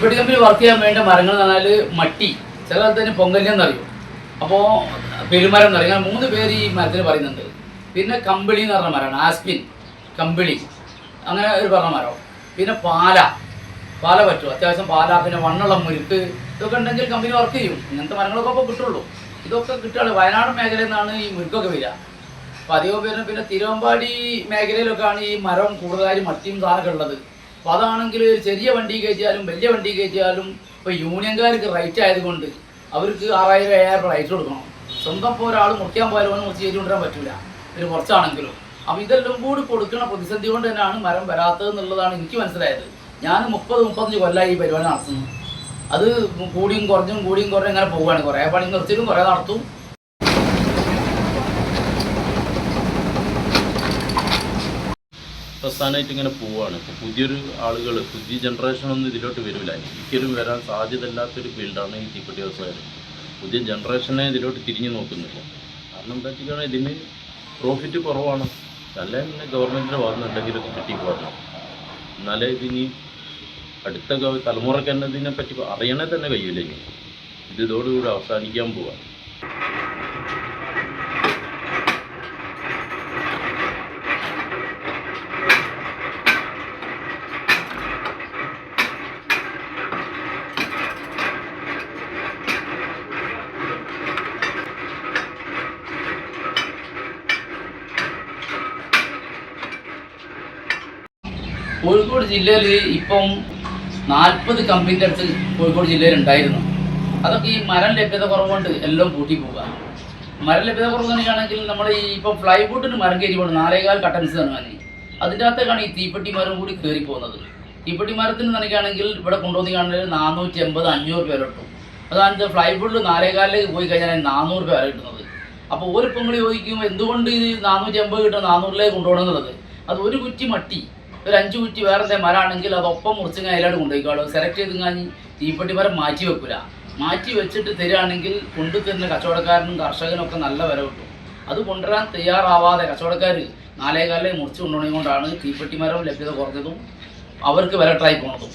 തീപ്പെട്ടി company work ചെയ്യാൻ വേണ്ട മരങ്ങൾ എന്ന് പറഞ്ഞാൽ മട്ടി, ചില സ്ഥലത്തിന് പൊങ്കല്യെന്നറിയും, അപ്പോൾ പെരുമരം എന്നറിയും. അങ്ങനെ 3 പേര് ഈ മരത്തിന് പറയുന്നുണ്ട്. പിന്നെ കമ്പിളി എന്ന് പറഞ്ഞ മരമാണ്, ആസ്പിൻ, കമ്പിളി, അങ്ങനെ ഒരു പറഞ്ഞ മരം. പിന്നെ പാല പറ്റും, അത്യാവശ്യം പാല. പിന്നെ വണ്ണുള്ള മുരുക്ക്, ഇതൊക്കെ ഉണ്ടെങ്കിൽ കമ്പനി വർക്ക് ചെയ്യും. ഇങ്ങനത്തെ മരങ്ങളൊക്കെ ഇപ്പോൾ കിട്ടുള്ളൂ. ഇതൊക്കെ കിട്ടുകയാണ്. വയനാട് മേഖലയിൽ നിന്നാണ് ഈ മുരുക്കൊക്കെ വരിക. അപ്പോൾ അധികം പേരും പിന്നെ തിരുവമ്പാടി മേഖലയിലൊക്കെയാണ് ഈ മരം കൂടുതലായി മറ്റിയും സാധനമൊക്കെ ഉള്ളത്. അപ്പോൾ അതാണെങ്കിൽ ചെറിയ വണ്ടി കയറ്റിയാലും വലിയ വണ്ടി കയറ്റിയാലും ഇപ്പോൾ യൂണിയൻകാർക്ക് റൈറ്റ് ആയതുകൊണ്ട് അവർക്ക് 6000-7000 റൈറ്റ് കൊടുക്കണം. സ്വന്തം ഇപ്പോൾ ഒരാൾ മുറിക്കാൻ പോയാലും മുറിച്ച് കയറ്റി കൊണ്ടുവരാൻ പറ്റില്ല, ഒരു കുറച്ചാണെങ്കിലും. അപ്പോൾ ഇതെല്ലാം കൂടി കൊടുക്കുന്ന പ്രതിസന്ധി കൊണ്ട് തന്നെയാണ് മരം വരാത്തത് എന്നുള്ളതാണ് എനിക്ക് മനസ്സിലായത്. ഞാൻ 30-35 കൊല്ലമായി ഈ പരിപാടി നടത്തുന്നു. അത് കൂടിയും കുറഞ്ഞും ഇങ്ങനെ പോവുകയാണ്. കുറേ പണി നിർത്തിയിട്ടും കുറേ നടത്തും. പ്രസ്ഥാനമായിട്ട് ഇങ്ങനെ പോവുകയാണ്. ഇപ്പോൾ പുതിയൊരു ആളുകൾ, പുതിയ ജനറേഷനൊന്നും ഇതിലോട്ട് വരില്ല. ഒരിക്കലും വരാൻ സാധ്യതയില്ലാത്തൊരു ഫീൽഡാണ് ഈ തീപ്പെട്ടി വ്യവസായം. പുതിയ ജനറേഷനെ ഇതിലോട്ട് തിരിഞ്ഞു നോക്കുന്നില്ല. കാരണം എന്താ വെച്ചാൽ ഇതിന് പ്രോഫിറ്റ് കുറവാണ്. അല്ലെങ്കിൽ പിന്നെ ഗവൺമെൻറ്റിൻ്റെ ഭാഗത്ത് എന്തെങ്കിലുമൊക്കെ കിട്ടിപ്പോകണം. എന്നാലേ ഇതിനി അടുത്ത തലമുറയ്ക്ക് തന്നെ ഇതിനെപ്പറ്റി അറിയണേ തന്നെ കഴിയില്ല. ഇനി ഇതോടുകൂടി അവസാനിക്കാൻ പോവാം. കോഴിക്കോട് ജില്ലയിൽ ഇപ്പം 40 കമ്പനിൻ്റെ അടുത്ത് കോഴിക്കോട് ജില്ലയിൽ ഉണ്ടായിരുന്നു. അതൊക്കെ ഈ മരം ലഭ്യത കുറവുകൊണ്ട് എല്ലാം പൂട്ടിപ്പോവുക. മരം ലഭ്യത കുറവ് തന്നെയാണെങ്കിൽ നമ്മൾ ഈ ഇപ്പം ഫ്ലൈവുഡിന് മരം കയറി പോകുന്നത് 4.25 കട്ടൻസ് തന്നെ. അതിൻ്റെ അകത്തേക്കാണ് ഈ തീപ്പെട്ടി മരം കൂടി കയറി പോകുന്നത്. തീപ്പെട്ടി മരത്തിന് തന്നെയാണെങ്കിൽ ഇവിടെ കൊണ്ടുവന്ന് കാണുന്നത് 480-500 രൂപ കിട്ടും. അതായത് ഫ്ലൈവുഡിൽ 4.25 പോയി കഴിഞ്ഞാൽ 400 രൂപ കിട്ടുന്നത്. അപ്പോൾ ഒരു പൊങ്കളി ചോദിക്കുമ്പോൾ എന്തുകൊണ്ട് ഇത് 480 കിട്ടുന്ന 400 കൊണ്ടുപോകണം എന്നുള്ളത്, അത് ഒരു കുറ്റി മട്ടി, ഒരു 5 കുറ്റി വേറെ എന്തെങ്കിലും മരമാണെങ്കിൽ അതൊപ്പം മുറിച്ചിങ്ങനെ അതിലോട്ട് കൊണ്ടുപോയിക്കോളൂ. സെലക്ട് ചെയ്ത് കഴിഞ്ഞ് തീപ്പെട്ടി മരം മാറ്റി വെക്കില്ല. മാറ്റി വെച്ചിട്ട് തരികയാണെങ്കിൽ കൊണ്ടു തരുന്ന കച്ചവടക്കാരനും കർഷകനൊക്കെ നല്ല വില കിട്ടും. അത് കൊണ്ടുവരാൻ തയ്യാറാവാതെ കച്ചവടക്കാർ 4.25 മുറിച്ച് കൊണ്ടുപോകുന്നത് കൊണ്ടാണ് തീപ്പെട്ടി മരം ലഭ്യത കുറഞ്ഞതും അവർക്ക് വില ട്രായി പോകുന്നതും.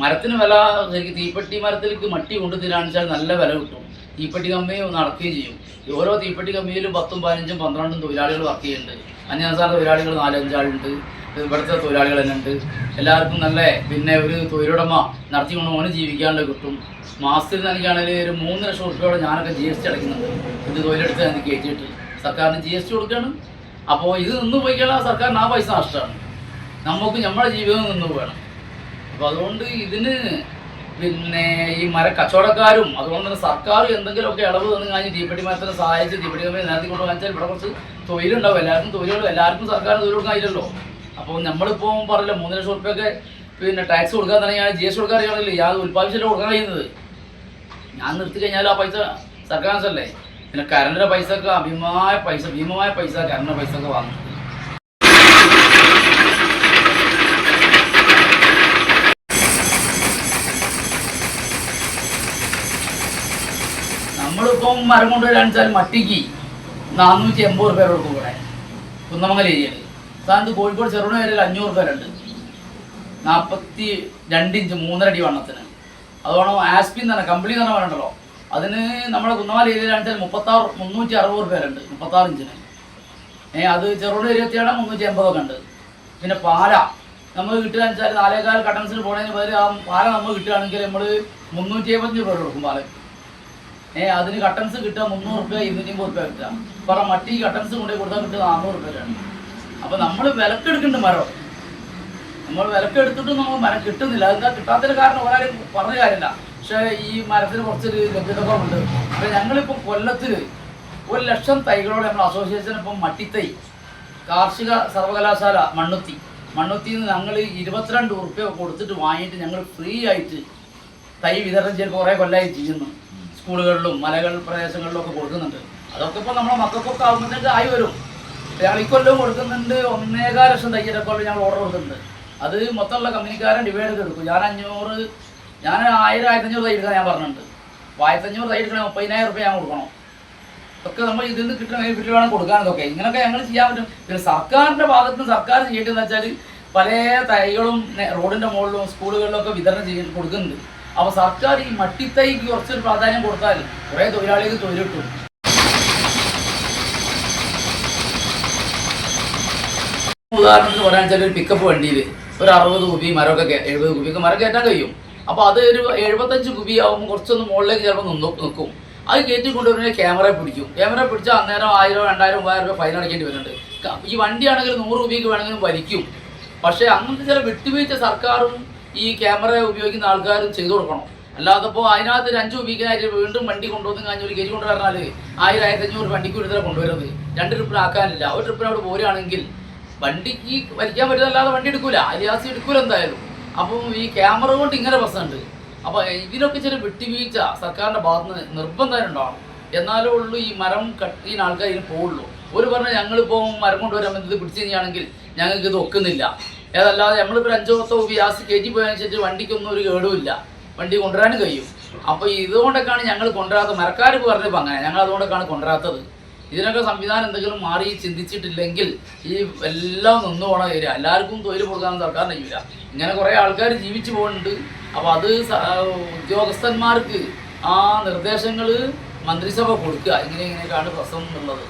മരത്തിന് വില ശരിക്കും തീപ്പെട്ടി മരത്തിലേക്ക് മട്ടി കൊണ്ടു തരാണെന്ന് വെച്ചാൽ നല്ല വില കിട്ടും. തീപ്പെട്ടി കമ്പനി നടക്കുകയും ചെയ്യും. ഓരോ തീപ്പെട്ടി കമ്പനിയിലും 10, 15, 12 തൊഴിലാളികൾ വർക്ക് ചെയ്യുന്നുണ്ട്. അന്യാസാര തൊഴിലാളികൾ 4-5 ആളുണ്ട്. ഇവിടുത്തെ തൊഴിലാളികൾ തന്നെ ഉണ്ട്. എല്ലാവർക്കും നല്ല പിന്നെ ഒരു തൊഴിലുടമ നടത്തിക്കൊണ്ട് മോന് ജീവിക്കാണ്ട് കിട്ടും. മാസത്തിൽ എനിക്കാണെങ്കിൽ ഒരു 3 ലക്ഷം റുപ്യോടെ ഞാനൊക്കെ GST അടയ്ക്കുന്നുണ്ട്. ഇത് തൊഴിലെടുത്ത് എനിക്ക് കയറ്റിയിട്ട് സർക്കാരിന് GST കൊടുക്കുകയാണ്. അപ്പോൾ ഇത് നിന്ന് പോയി കഴിഞ്ഞാൽ സർക്കാരിന് ആ പൈസ നഷ്ടമാണ്. നമുക്ക് നമ്മുടെ ജീവിതം നിന്ന് വേണം. അപ്പോൾ അതുകൊണ്ട് ഇതിന് പിന്നെ ഈ കച്ചവടക്കാരും അതുകൊണ്ട് തന്നെ സർക്കാർ എന്തെങ്കിലുമൊക്കെ ഇളവ് തന്നു കഴിഞ്ഞ് തീപ്പെട്ടി മരത്തിനെ സഹായിച്ച് തീപ്പെട്ടി കമ്പനി നേരത്തെ കൊണ്ട് വാങ്ങിച്ചാൽ ഇവിടെ കുറച്ച് തൊഴിലുണ്ടാവും. എല്ലാവർക്കും തൊഴിലുണ്ടാവും. എല്ലാവർക്കും സർക്കാർ തൊഴിൽ കൊടുക്കാനില്ലല്ലോ. അപ്പോൾ നമ്മളിപ്പോൾ പറയില്ല 3 ലക്ഷം റുപ്യൊക്കെ പിന്നെ ടാക്സ് കൊടുക്കാൻ തന്നെ GST കൊടുക്കാൻ അറിയണമല്ലോ. യാതൊരു ഉൽപ്പാദിച്ചല്ലേ കൊടുക്കാൻ കഴിയുന്നത്. ഞാൻ നിർത്തി കഴിഞ്ഞാൽ ആ പൈസ സർക്കാരിനല്ലേ. പിന്നെ കറണ്ടിൻ്റെ പൈസ ഒക്കെ ഭീമമായ പൈസ കറണ്ടിൻ്റെ പൈസ ഒക്കെ വാങ്ങുന്നത്. നമ്മളിപ്പം മരം കൊണ്ടുവരാന്ന് വെച്ചാൽ മട്ടിക്ക് 480 രൂപ കൊടുക്കും. ഇവിടെ കുന്നമംഗലം ഏരിയയിൽ സ്ഥാനത്ത് കോഴിക്കോട് ചെറുപുഴ ഏരിയയിൽ 500 രൂപ ഉണ്ട്. 42 ഇഞ്ച് 3.5 അടി വണ്ണത്തിന്. അതുകൊണ്ട് ആസ്പിൻ എന്ന് പറഞ്ഞാൽ കമ്പിളി എന്ന് പറഞ്ഞാൽ വേണ്ടല്ലോ, അതിന് നമ്മുടെ കുന്നമംഗലം ഏരിയയിലാണെന്ന് വെച്ചാൽ 360 രൂപ ഉണ്ട് 36 ഇഞ്ചിന്. അത് ചെറുപുഴ ഏരിയ എത്തിയാണ് 380 ഒക്കെ ഉണ്ട്. പിന്നെ പാല നമ്മൾ കിട്ടുകയെന്ന് വെച്ചാൽ 4.25 കട്ടൻസിന് പോകുന്നതിന് പകരം ആ പാല നമ്മൾ കിട്ടുകയാണെങ്കിൽ നമ്മൾ 375 രൂപ കൊടുക്കും പാലക്ക്. അതിന് കട്ടൻസ് കിട്ടുക 300 രൂപ 250 രൂപ കിട്ടുക. കാരണം മട്ടി കട്ടൻസ് കൊണ്ടുപോയി കൊടുത്താൽ കിട്ടുക 400 രൂപയാണ്. അപ്പോൾ നമ്മൾ വിലക്കെടുക്കുന്നുണ്ട് മരം. നമ്മൾ വിലക്കെടുത്തിട്ട് നമ്മൾ മരം കിട്ടുന്നില്ല. അതെന്താ കിട്ടാത്തതിന് കാരണം ഒരാളും പറഞ്ഞ കാര്യമില്ല. പക്ഷേ ഈ മരത്തിന് കുറച്ചൊരു ലഭ്യത കുറവുണ്ട്. അപ്പോൾ ഞങ്ങളിപ്പോൾ കൊല്ലത്തിൽ 1 ലക്ഷം തൈകളോടെ നമ്മൾ അസോസിയേഷൻ ഇപ്പം മട്ടിത്തൈ കാർഷിക സർവകലാശാല മണ്ണുത്തിയിൽ നിന്ന് ഞങ്ങൾ 22 രൂപ കൊടുത്തിട്ട് വാങ്ങിയിട്ട് ഞങ്ങൾ ഫ്രീ ആയിട്ട് തൈ വിതരണം ചെയ്ത് കുറേ കൊല്ലമായി ചെയ്യുന്നു. സ്കൂളുകളിലും മലകൾ പ്രദേശങ്ങളിലും ഒക്കെ കൊടുക്കുന്നുണ്ട്. അതൊക്കെ ഇപ്പോൾ നമ്മുടെ മക്കൾക്കൊക്കെ ആകുമ്പോഴത്തേക്ക് ആയി വരും. ഞങ്ങൾ ഇക്കൊല്ലവും കൊടുക്കുന്നുണ്ട്. 1.25 ലക്ഷം തയ്യലൊക്കെ കൊല്ലം ഞങ്ങൾ ഓർഡർ കൊടുക്കുന്നുണ്ട്. അത് മൊത്തമുള്ള കമ്പനിക്കാരൻ ഡിവൈഡ് ചെയ്ത് എടുക്കും. ഞാൻ 1000-1500 തൈ എടുക്കാൻ ഞാൻ പറഞ്ഞിട്ടുണ്ട്. 1500 തൈ എടുക്കണേ 30,000 രൂപ ഞാൻ കൊടുക്കണം. ഒക്കെ നമ്മൾ ഇതിൽ നിന്ന് കിട്ടണ വീട്ടിൽ വേണം കൊടുക്കാനതൊക്കെ. ഇങ്ങനെയൊക്കെ ഞങ്ങൾ ചെയ്യാൻ പറ്റും. പിന്നെ സർക്കാരിൻ്റെ ഭാഗത്ത് നിന്ന് സർക്കാർ ചെയ്യേണ്ടതെന്ന് വെച്ചാൽ പല തൈകളും റോഡിൻ്റെ മുകളിലും സ്കൂളുകളിലൊക്കെ വിതരണം കൊടുക്കുന്നുണ്ട്. അപ്പോൾ സർക്കാർ ഈ മട്ടിത്തൈക്ക് കുറച്ചൊരു പ്രാധാന്യം കൊടുത്താൽ കുറേ തൊഴിലാളികൾക്ക് തൊഴിൽ കിട്ടും. ഉദാഹരണത്തിന് പറയാൻ വെച്ചാൽ ഒരു പിക്കപ്പ് വണ്ടിയിൽ ഒരു 60 കുബി മരമൊക്കെ 70 കുബിയൊക്കെ മരം കയറ്റാൻ കഴിയും. അപ്പോൾ അത് ഒരു 75 കുബി ആകുമ്പോൾ കുറച്ചൊന്ന് മുകളിലേക്ക് ചിലപ്പോൾ നിൽക്കും. അത് കയറ്റി കൊണ്ടുവരുന്ന ക്യാമറ പിടിക്കും. ക്യാമറ പിടിച്ചാൽ അന്നേരം 1000, 2000, 3000 രൂപ ഫൈൻ അടയ്ക്കേണ്ടി വരുന്നുണ്ട്. ഈ വണ്ടിയാണെങ്കിൽ 100 കുബിക്ക് വേണമെങ്കിലും വലിക്കും. പക്ഷേ അങ്ങനത്തെ ചില വിട്ടുവീഴ്ച സർക്കാരും ഈ ക്യാമറ ഉപയോഗിക്കുന്ന ആൾക്കാരും ചെയ്തു കൊടുക്കണം. അല്ലാതെ ഇപ്പോൾ അതിനകത്ത് 5 കുബിക്കായിട്ട് വീണ്ടും വണ്ടി കൊണ്ടുവന്ന് കഴിഞ്ഞാൽ ഒരു കയറ്റി കൊണ്ടുവരാൽ 1000, 1500 വണ്ടിക്ക് ഒരു കൊണ്ടുവരുന്നത് 2 ട്രിപ്പിനാക്കാനില്ല. ഒരു ട്രിപ്പിന് അവിടെ പോരുകയാണെങ്കിൽ വണ്ടിക്ക് വലിക്കാൻ പറ്റുന്നല്ലാതെ വണ്ടി എടുക്കൂല, അലിയാസി എടുക്കൂല എന്തായാലും. അപ്പം ഈ ക്യാമറ കൊണ്ട് ഇങ്ങനെ പ്രശ്നമുണ്ട്. അപ്പോൾ ഇതിനൊക്കെ ചില വിട്ടുവീഴ്ച സർക്കാരിൻ്റെ ഭാഗത്ത് നിന്ന് നിർബന്ധമായിട്ട് ഉണ്ടാവണം. എന്നാലേ ഉള്ളൂ ഈ മരം കട്ട് ചെയ്യുന്ന ആൾക്കാർ ഇതിന് പോവുള്ളൂ. ഒരു പറഞ്ഞാൽ ഞങ്ങളിപ്പോൾ മരം കൊണ്ടുവരാൻ ഇത് പിടിച്ചു കഴിഞ്ഞാണെങ്കിൽ ഞങ്ങൾക്ക് ഇത് ഒക്കുന്നില്ല. ഏതല്ലാതെ നമ്മളിപ്പോൾ 5-10 ഗ്യാസ് കയറ്റി പോയതിനനുസരിച്ച് വണ്ടിക്കൊന്നും ഒരു കേടുമില്ല, വണ്ടി കൊണ്ടുവരാനും കഴിയും. അപ്പോൾ ഇതുകൊണ്ടൊക്കെയാണ് ഞങ്ങൾ കൊണ്ടുവരാത്തത്. മരക്കാർ പറഞ്ഞപ്പോൾ അങ്ങനെ ഞങ്ങൾ അതുകൊണ്ടൊക്കെയാണ് കൊണ്ടുവരാത്തത്. ഇതിനൊക്കെ സംവിധാനം എന്തെങ്കിലും മാറി ചിന്തിച്ചിട്ടില്ലെങ്കിൽ ഈ എല്ലാം നിന്നു പോകണ വരിക. എല്ലാവർക്കും തൊഴിൽ കൊടുക്കാനും സർക്കാരിന് കഴിയില്ല. ഇങ്ങനെ കുറേ ആൾക്കാർ ജീവിച്ചു പോകുന്നുണ്ട്. അപ്പോൾ അത് ഉദ്യോഗസ്ഥന്മാർക്ക് ആ നിർദ്ദേശങ്ങൾ മന്ത്രിസഭ കൊടുക്കുക, ഇങ്ങനെയൊക്കെയാണ് പ്രശ്നം എന്നുള്ളത്.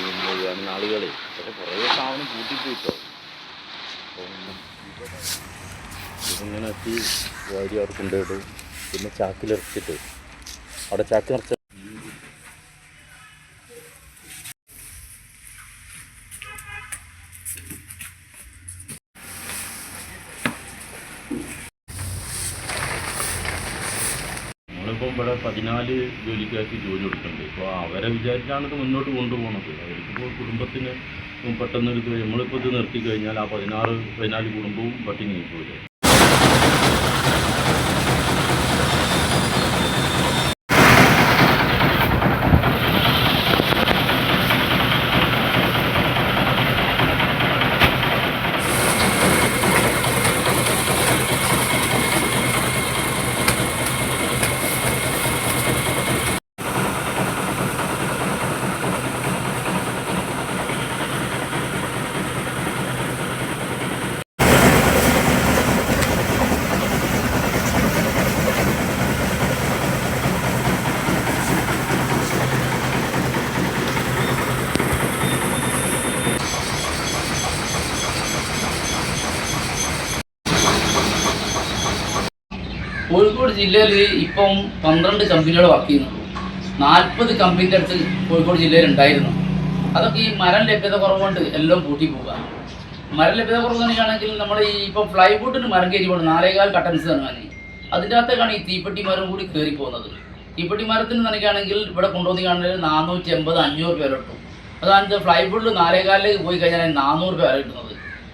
മുന്നോട്ട് ആളുകളെ പക്ഷെ കുറേ സാധനം കൂട്ടിപ്പോയിട്ടോ. ഇതിങ്ങനെ എത്തി വാരി അവിടെ കൊണ്ടുപോയിട്ട് പിന്നെ ചാക്കിലിറച്ചിട്ട് അവിടെ ചാക്ക് നിറച്ച നമ്മളിപ്പോൾ ഇവിടെ 14 ജോലിക്കാർക്ക് ജോലി കൊടുക്കുന്നുണ്ട്. ഇപ്പോൾ അവരെ വിചാരിച്ചാണ് ഇത് മുന്നോട്ട് കൊണ്ടുപോകുന്നത്. അവർക്കിപ്പോൾ കുടുംബത്തിന് പെട്ടെന്നൊരു നമ്മളിപ്പോൾ ഇത് നിർത്തി കഴിഞ്ഞാൽ ആ 14 കുടുംബവും പട്ടിണി പോയില്ലേ. കോഴിക്കോട് ജില്ലയിൽ ഇപ്പം 12 കമ്പനികൾ വർക്ക് ചെയ്യുന്നുള്ളൂ. 40 കമ്പനിൻ്റെ അടുത്ത് കോഴിക്കോട് ജില്ലയിൽ ഉണ്ടായിരുന്നു. അതൊക്കെ ഈ മരം ലഭ്യത കുറവുകൊണ്ട് എല്ലാം പൂട്ടി പോവുക. മരം ലഭ്യത കുറവ് തന്നെയാണെങ്കിൽ നമ്മൾ ഈ ഇപ്പം ഫ്ലൈവുഡിന് മരം കയറ്റി പോകുന്നത് 4.25 കട്ടൻസ് തന്നെ. അതിൻ്റെ അകത്തേക്കാണ് ഈ തീപ്പെട്ടി മരം കൂടി കയറി പോകുന്നത്. തീപ്പെട്ടി മരത്തിന് തന്നെയാണെങ്കിൽ ഇവിടെ കൊണ്ടുവന്ന് കാണുന്നത് 480-500 രൂപ കിട്ടും. അതായത് ഫ്ലൈവുഡിൽ 4.25 പോയി കഴിഞ്ഞാൽ 400 രൂപ വരെ കിട്ടുന്നത്.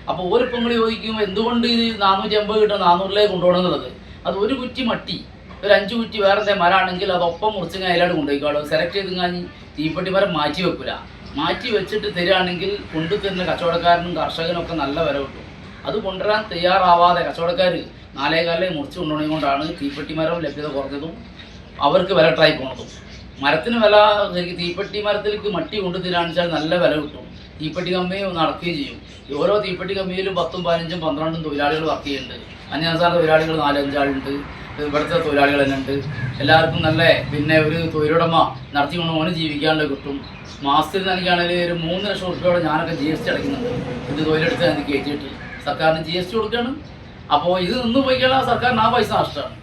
അപ്പോൾ ഒരു പെങ്ങൾ ചോദിക്കും എന്തുകൊണ്ട് ഇത് 480 കിട്ടും 400 കൊണ്ടുപോകണമെന്നുള്ളത്. അത് ഒരു കുറ്റി മട്ടി ഒരു 5 കുറ്റി വേറെ എന്തെങ്കിലും മരമാണെങ്കിൽ അതൊപ്പം മുറിച്ച് അതിലോട്ട് കൊണ്ടുപോയിക്കോളൂ. സെലക്ട് ചെയ്ത് കഴിഞ്ഞ് തീപ്പെട്ടി മരം മാറ്റി വെക്കില്ല. മാറ്റി വെച്ചിട്ട് തരികയാണെങ്കിൽ കൊണ്ടുതരുന്ന കച്ചവടക്കാരനും കർഷകനും ഒക്കെ നല്ല വില കിട്ടും. അത് കൊണ്ടുവരാൻ തയ്യാറാവാതെ കച്ചവടക്കാർ 4.25 മുറിച്ച് കൊണ്ടുപോകുന്നത് കൊണ്ടാണ് തീപ്പെട്ടി മരം ലഭ്യത കുറഞ്ഞതും അവർക്ക് വില ട്രായി പോണതും. മരത്തിന് വില ശരിക്കും തീപ്പെട്ടി മരത്തിലേക്ക് മട്ടി കൊണ്ടു തരാണെന്ന് വെച്ചാൽ നല്ല വില കിട്ടും. തീപ്പെട്ടി കമ്പനി നടക്കുകയും ചെയ്യും. ഓരോ തീപ്പെട്ടി കമ്പനിയിലും 10, 15, 12 തൊഴിലാളികൾ വർക്ക് ചെയ്യുന്നുണ്ട്. അന്യസംസ്ഥാന തൊഴിലാളികൾ 4-5 ആളുണ്ട്. ഇവിടുത്തെ തൊഴിലാളികൾ തന്നെ ഉണ്ട്. എല്ലാവർക്കും നല്ല പിന്നെ ഒരു തൊഴിലുടമ നടത്തിക്കൊണ്ട് ഓന് ജീവിക്കാനുള്ള കിട്ടും. മാസത്തിൽ എനിക്കാണെങ്കിൽ ഒരു 3 ലക്ഷം രൂപയോടെ ഞാനൊക്കെ GST അടയ്ക്കുന്നുണ്ട്. ഇത് തൊഴിലെടുത്ത് എനിക്ക് കയറ്റിയിട്ട് സർക്കാരിന് GST കൊടുക്കുകയാണ്. അപ്പോൾ ഇത് നിന്ന് പോയി കഴിഞ്ഞാൽ സർക്കാരിന് ആ പൈസ നഷ്ടമാണ്.